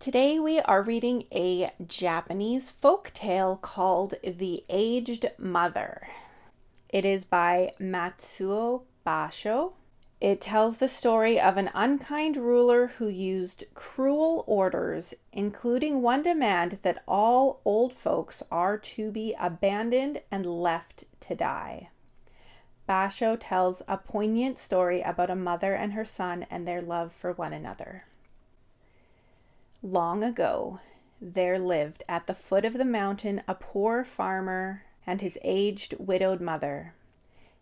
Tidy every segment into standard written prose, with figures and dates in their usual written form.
Today we are reading a Japanese folk tale called The Aged Mother. It is by Matsuo Basho. It tells the story of an unkind ruler who used cruel orders, including one demand that all old folks are to be abandoned and left to die. Basho tells a poignant story about a mother and her son and their love for one another. Long ago, there lived at the foot of the mountain a poor farmer and his aged widowed mother.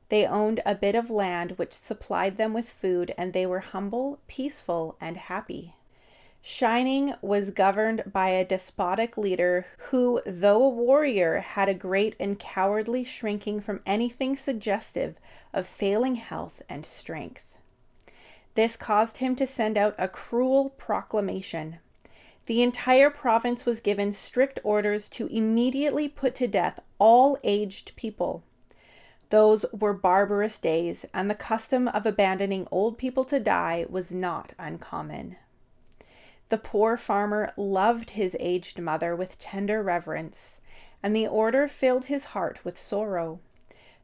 They owned a bit of land which supplied them with food, and they were humble, peaceful, and happy. Shining was governed by a despotic leader who, though a warrior, had a great and cowardly shrinking from anything suggestive of failing health and strength. This caused him to send out a cruel proclamation. The entire province was given strict orders to immediately put to death all aged people. Those were barbarous days, and the custom of abandoning old people to die was not uncommon. The poor farmer loved his aged mother with tender reverence, and the order filled his heart with sorrow.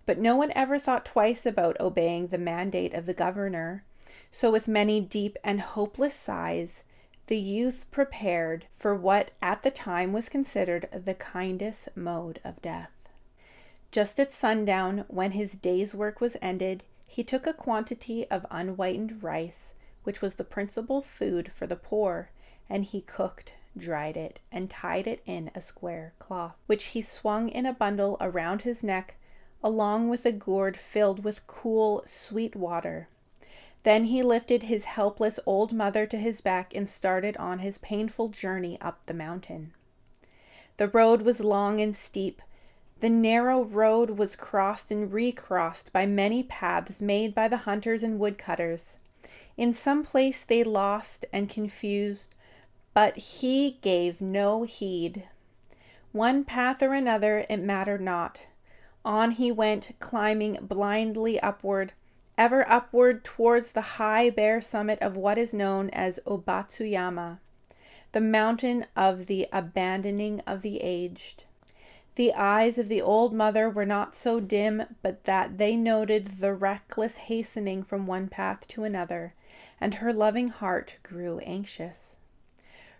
But no one ever thought twice about obeying the mandate of the governor, so with many deep and hopeless sighs, the youth prepared for what at the time was considered the kindest mode of death. Just at sundown, when his day's work was ended, he took a quantity of unwhitened rice, which was the principal food for the poor, and he cooked, dried it, and tied it in a square cloth, which he swung in a bundle around his neck, along with a gourd filled with cool, sweet water. Then he lifted his helpless old mother to his back and started on his painful journey up the mountain. The road was long and steep. The narrow road was crossed and recrossed by many paths made by the hunters and woodcutters. In some place they lost and confused, but he gave no heed. One path or another, it mattered not. On he went, climbing blindly upward, ever upward towards the high bare summit of what is known as Obatsuyama, the mountain of the abandoning of the aged. The eyes of the old mother were not so dim but that they noted the reckless hastening from one path to another, and her loving heart grew anxious.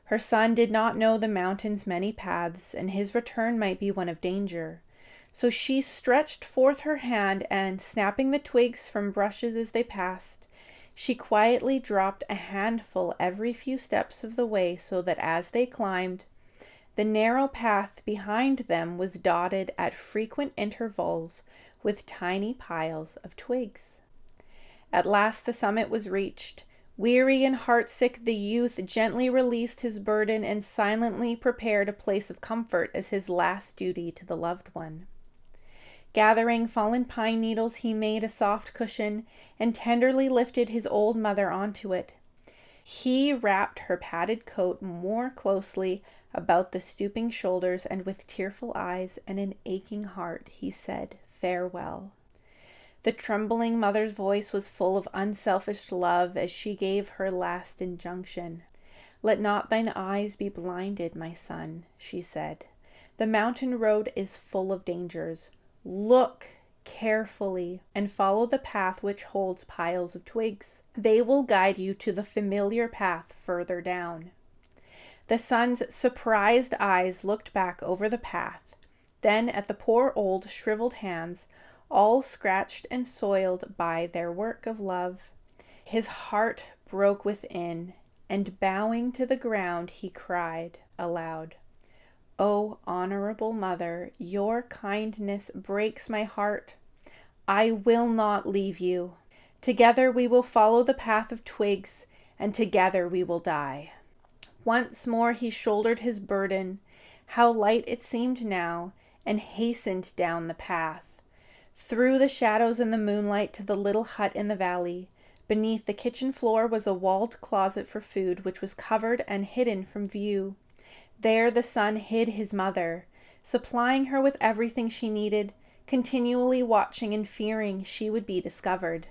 Her son did not know the mountain's many paths, and his return might be one of danger. So she stretched forth her hand, and snapping the twigs from brushes as they passed, she quietly dropped a handful every few steps of the way, so that as they climbed, the narrow path behind them was dotted at frequent intervals with tiny piles of twigs. At last the summit was reached. Weary and heartsick, the youth gently released his burden and silently prepared a place of comfort as his last duty to the loved one. Gathering fallen pine needles, he made a soft cushion and tenderly lifted his old mother onto it. He wrapped her padded coat more closely about the stooping shoulders, and with tearful eyes and an aching heart, he said, "Farewell." The trembling mother's voice was full of unselfish love as she gave her last injunction. "Let not thine eyes be blinded, my son," she said. "The mountain road is full of dangers. Look carefully and follow the path which holds piles of twigs. They will guide you to the familiar path further down." The son's surprised eyes looked back over the path, then at the poor old shriveled hands, all scratched and soiled by their work of love. His heart broke within, and bowing to the ground, he cried aloud, "O honorable mother, your kindness breaks my heart. I will not leave you. Together we will follow the path of twigs, and together we will die." Once more he shouldered his burden, how light it seemed now, and hastened down the path, through the shadows and the moonlight to the little hut in the valley. Beneath the kitchen floor was a walled closet for food, which was covered and hidden from view. There the son hid his mother, supplying her with everything she needed, continually watching and fearing she would be discovered.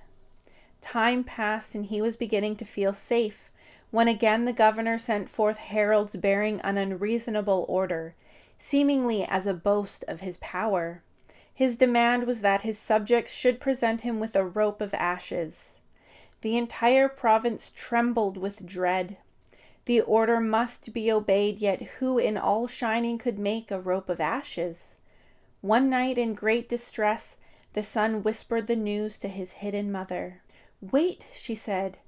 Time passed, and he was beginning to feel safe when again the governor sent forth heralds bearing an unreasonable order, seemingly as a boast of his power. His demand was that his subjects should present him with a rope of ashes. The entire province trembled with dread. The order must be obeyed, yet who in all shining could make a rope of ashes? One night, in great distress, the son whispered the news to his hidden mother. "Wait," she said,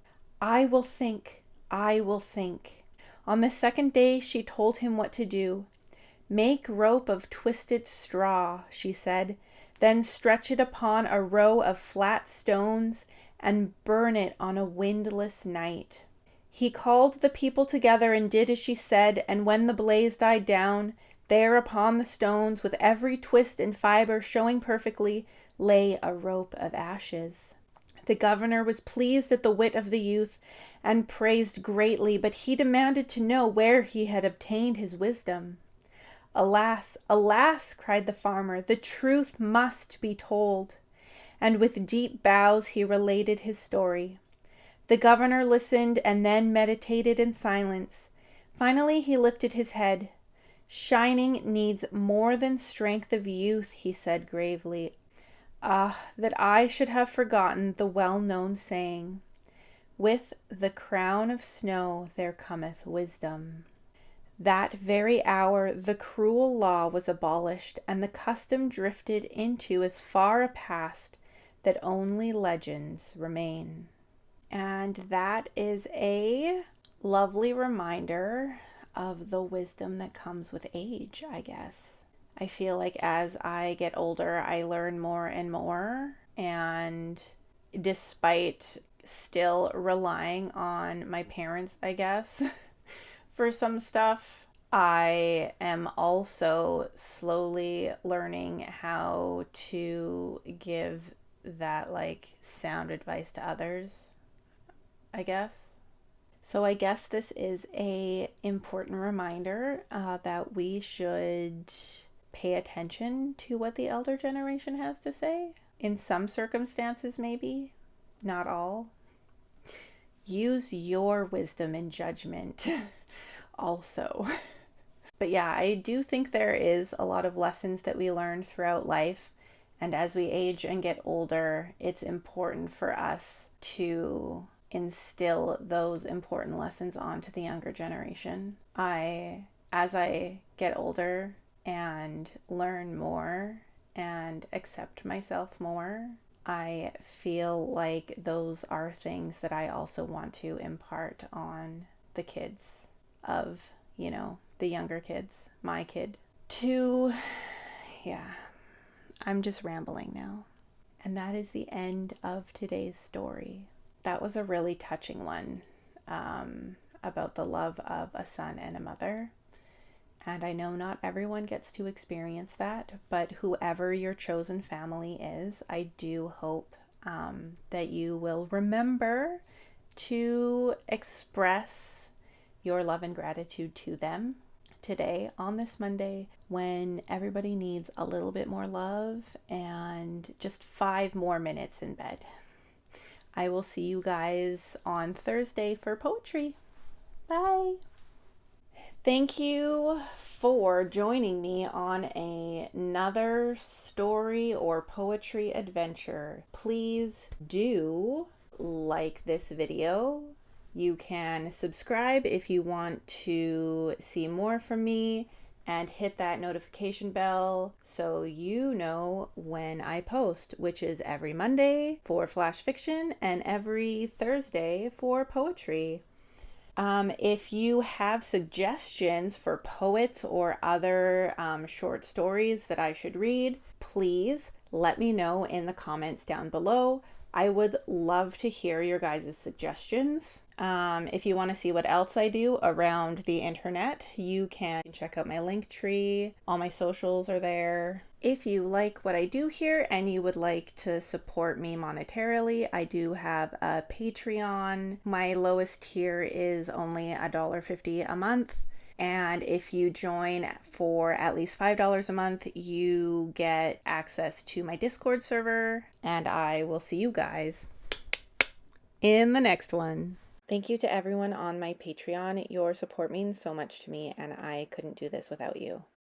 "I will think, I will think." On the second day she told him what to do. "Make rope of twisted straw," she said, "then stretch it upon a row of flat stones and burn it on a windless night." He called the people together and did as she said, and when the blaze died down, there upon the stones, with every twist and fiber showing perfectly, lay a rope of ashes. The governor was pleased at the wit of the youth and praised greatly, but he demanded to know where he had obtained his wisdom. "Alas, alas," cried the farmer, "the truth must be told." And with deep bows he related his story. The governor listened and then meditated in silence. Finally he lifted his head. "Shining needs more than strength of youth," he said gravely. "Ah, that I should have forgotten the well-known saying, 'With the crown of snow there cometh wisdom.'" That very hour the cruel law was abolished, and the custom drifted into as far a past that only legends remain. And that is a lovely reminder of the wisdom that comes with age, I guess. I feel like as I get older, I learn more and more. And despite still relying on my parents, I guess, for some stuff, I am also slowly learning how to give that sound advice to others, I guess. So I guess this is a important reminder that we should pay attention to what the elder generation has to say. In some circumstances, maybe, not all. Use your wisdom and judgment also. But yeah, I do think there is a lot of lessons that we learn throughout life. And as we age and get older, it's important for us to instill those important lessons onto the younger generation. As I get older and learn more and accept myself more, I feel like those are things that I also want to impart on the kids of, the younger kids, my kid. I'm just rambling now. And that is the end of today's story. That was a really touching one about the love of a son and a mother. And I know not everyone gets to experience that, but whoever your chosen family is, I do hope that you will remember to express your love and gratitude to them today on this Monday, when everybody needs a little bit more love and just 5 more minutes in bed. I will see you guys on Thursday for poetry. Bye. Thank you for joining me on another story or poetry adventure. Please do like this video. You can subscribe if you want to see more from me, and hit that notification bell so you know when I post, which is every Monday for flash fiction and every Thursday for poetry. If you have suggestions for poets or other short stories that I should read, please let me know in the comments down below. I would love to hear your guys' suggestions. If you want to see what else I do around the internet, you can check out my Linktree. All my socials are there. If you like what I do here and you would like to support me monetarily, I do have a Patreon. My lowest tier is only $1.50 a month. And if you join for at least $5 a month, you get access to my Discord server. And I will see you guys in the next one. Thank you to everyone on my Patreon. Your support means so much to me, and I couldn't do this without you.